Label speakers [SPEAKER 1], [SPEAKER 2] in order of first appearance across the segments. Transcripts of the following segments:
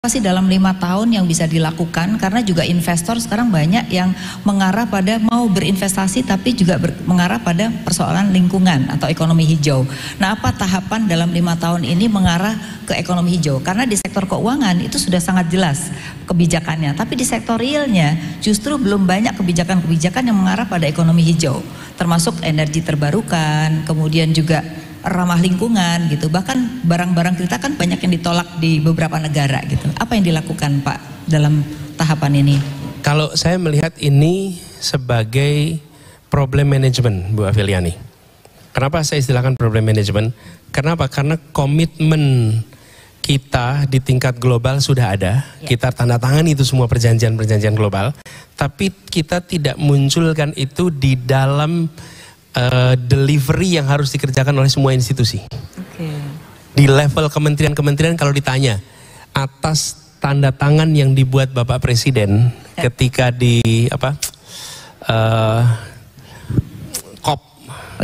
[SPEAKER 1] Apa sih dalam 5 tahun yang bisa dilakukan, karena juga investor sekarang banyak yang mengarah pada mau berinvestasi tapi juga mengarah pada persoalan lingkungan atau ekonomi hijau. Nah, apa tahapan dalam 5 tahun ini mengarah ke ekonomi hijau? Karena di sektor keuangan itu sudah sangat jelas kebijakannya, tapi di sektor realnya justru belum banyak kebijakan-kebijakan yang mengarah pada ekonomi hijau, termasuk energi terbarukan, kemudian juga ramah lingkungan gitu. Bahkan barang-barang kita kan banyak yang ditolak di beberapa negara gitu. Apa yang dilakukan Pak dalam tahapan ini?
[SPEAKER 2] Kalau saya melihat ini sebagai problem management, Bu Afiliani. Kenapa saya istilahkan problem management? Kenapa? Karena komitmen kita di tingkat global sudah ada. Kita tanda tangan itu semua perjanjian-perjanjian global. Tapi kita tidak munculkan itu di dalam delivery yang harus dikerjakan oleh semua institusi. Di level kementerian-kementerian kalau ditanya atas tanda tangan yang dibuat Bapak Presiden ketika di COP.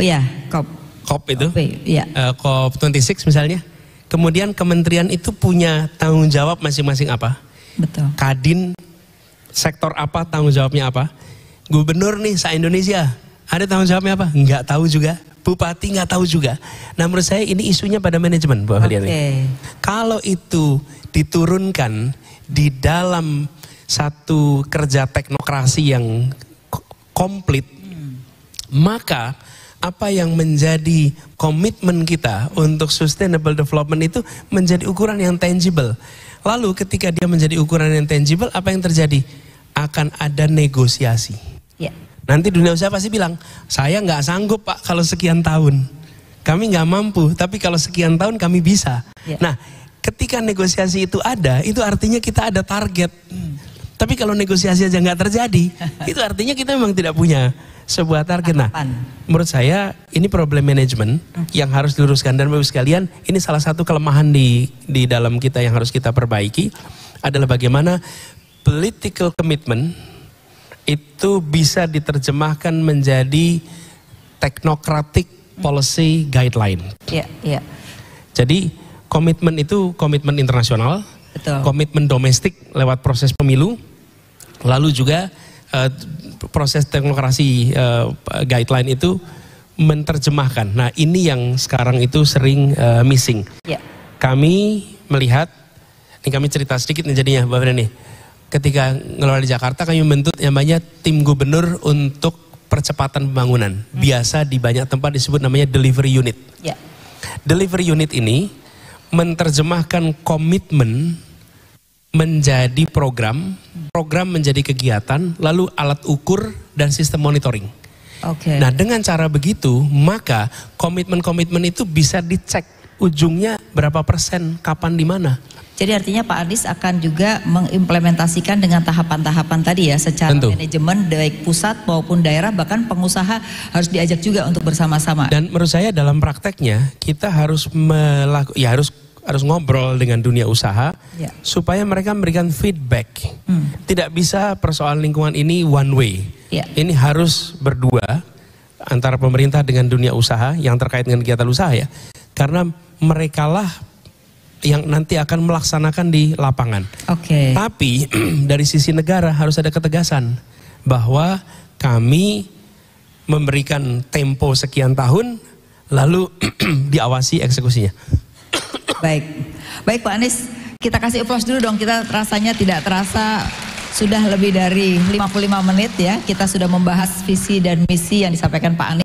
[SPEAKER 1] Oh ya, COP.
[SPEAKER 2] COP itu.
[SPEAKER 1] Ya.
[SPEAKER 2] COP 26 misalnya. Kemudian kementerian itu punya tanggung jawab masing-masing apa?
[SPEAKER 1] Betul.
[SPEAKER 2] Kadin sektor apa tanggung jawabnya apa? Gubernur nih se-Indonesia ada tanggung jawabnya apa? Nggak tahu juga. Bupati nggak tahu juga. Nah, menurut saya ini isunya pada manajemen, Bu Afiliani. Kalau itu diturunkan di dalam satu kerja teknokrasi yang komplit, maka apa yang menjadi komitmen kita untuk sustainable development itu menjadi ukuran yang tangible. Lalu ketika dia menjadi ukuran yang tangible, apa yang terjadi? Akan ada negosiasi. Ya. Nanti dunia usaha pasti bilang, saya nggak sanggup Pak kalau sekian tahun. Kami nggak mampu, tapi kalau sekian tahun kami bisa. Ya. Nah, ketika negosiasi itu ada, itu artinya kita ada target. Tapi kalau negosiasi aja nggak terjadi, itu artinya kita memang tidak punya sebuah target. Nah, menurut saya ini problem manajemen yang harus diluruskan. Dan Bapak sekalian, ini salah satu kelemahan di dalam kita yang harus kita perbaiki adalah bagaimana political commitment itu bisa diterjemahkan menjadi technocratic policy guideline. Jadi komitmen itu komitmen internasional, komitmen domestik lewat proses pemilu, lalu juga proses teknokrasi guideline itu menerjemahkan. Nah, ini yang sekarang itu sering missing. Kami melihat, ini kami cerita sedikit nih jadinya, Mbak Fena nih. Ketika ngelola di Jakarta kami membentuk yang namanya tim gubernur untuk percepatan pembangunan. Biasa di banyak tempat disebut namanya delivery unit. Delivery unit ini menerjemahkan komitmen menjadi program, program menjadi kegiatan, lalu alat ukur dan sistem monitoring. Nah, dengan cara begitu, maka komitmen-komitmen itu bisa dicek ujungnya berapa persen, kapan, di mana.
[SPEAKER 1] Jadi artinya Pak Anies akan juga mengimplementasikan dengan tahapan-tahapan tadi ya, secara manajemen baik pusat maupun daerah, bahkan pengusaha harus diajak juga untuk bersama-sama.
[SPEAKER 2] Dan menurut saya dalam prakteknya kita harus harus ngobrol dengan dunia usaha supaya mereka memberikan feedback. Tidak bisa persoalan lingkungan ini one way. Ini harus berdua antara pemerintah dengan dunia usaha yang terkait dengan kegiatan usaha ya. Karena merekalah yang nanti akan melaksanakan di lapangan. Tapi dari sisi negara harus ada ketegasan bahwa kami memberikan tempo sekian tahun lalu diawasi eksekusinya.
[SPEAKER 1] Baik Pak Anies, kita kasih aplaus dulu dong. Kita rasanya tidak terasa sudah lebih dari 55 menit ya. Kita sudah membahas visi dan misi yang disampaikan Pak Anies.